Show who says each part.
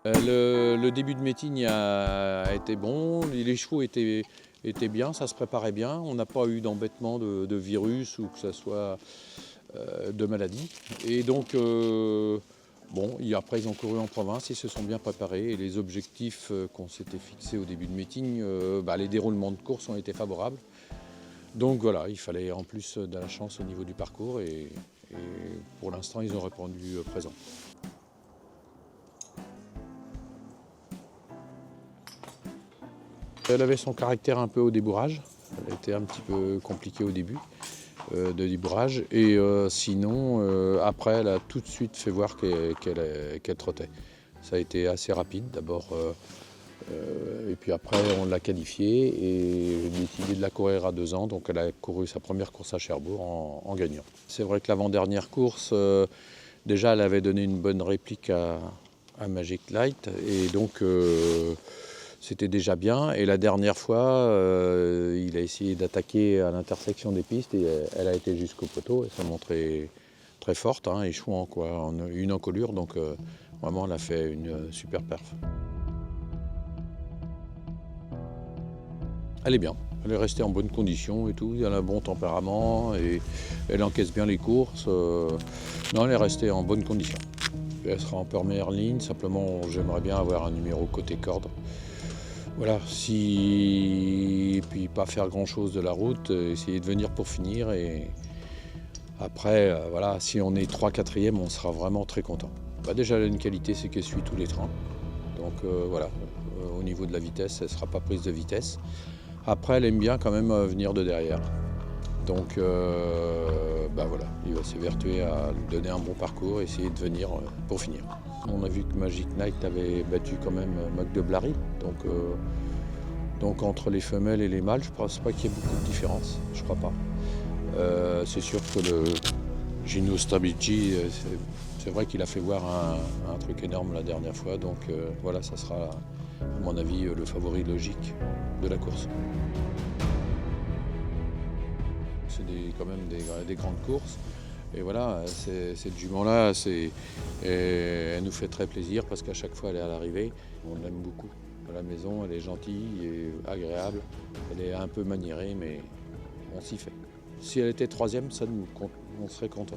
Speaker 1: Le début de meeting a été bon, les chevaux étaient bien, ça se préparait bien. On n'a pas eu d'embêtement de virus ou que ce soit de maladie. Et donc, bon, après ils ont couru en province, ils se sont bien préparés. Et les objectifs qu'on s'était fixés au début de meeting, les déroulements de course ont été favorables. Donc voilà, il fallait en plus de la chance au niveau du parcours et pour l'instant ils ont répondu présent. Elle avait son caractère un peu au débourrage, elle était un petit peu compliquée au début de débourrage et sinon après elle a tout de suite fait voir qu'elle trottait. Ça a été assez rapide d'abord et puis après on l'a qualifiée et j'ai décidé de la courir à 2 ans, donc elle a couru sa première course à Cherbourg en gagnant. C'est vrai que l'avant-dernière course, déjà elle avait donné une bonne réplique à Magic Light et donc c'était déjà bien. Et la dernière fois, il a essayé d'attaquer à l'intersection des pistes et elle a été jusqu'au poteau. Elle s'est montrée très forte, hein, échouant en une encolure. Donc vraiment, elle a fait une super perf. Elle est bien. Elle est restée en bonne condition et tout. Elle a un bon tempérament et elle encaisse bien les courses. Non, elle est restée en bonne condition. Elle sera en première ligne. Simplement, j'aimerais bien avoir un numéro côté corde. Voilà, et puis pas faire grand chose de la route, essayer de venir pour finir et après, voilà, si on est 3/4e, on sera vraiment très content. Déjà, elle a une qualité, c'est qu'elle suit tous les trains. Donc voilà, au niveau de la vitesse, elle ne sera pas prise de vitesse. Après, elle aime bien quand même venir de derrière. Donc voilà, il va s'évertuer à lui donner un bon parcours, essayer de venir pour finir. On a vu que Magic Night avait battu quand même Mac de Blary, donc entre les femelles et les mâles, je ne pense pas qu'il y ait beaucoup de différence, je crois pas. C'est sûr que le Gino Strabicci, c'est vrai qu'il a fait voir un truc énorme la dernière fois, donc voilà, ça sera à mon avis le favori logique de la course. C'est quand même des grandes courses. Et voilà, cette jument-là, elle nous fait très plaisir parce qu'à chaque fois elle est à l'arrivée. On l'aime beaucoup à la maison, elle est gentille et agréable. Elle est un peu maniérée, mais on s'y fait. Si elle était 3e, on serait content.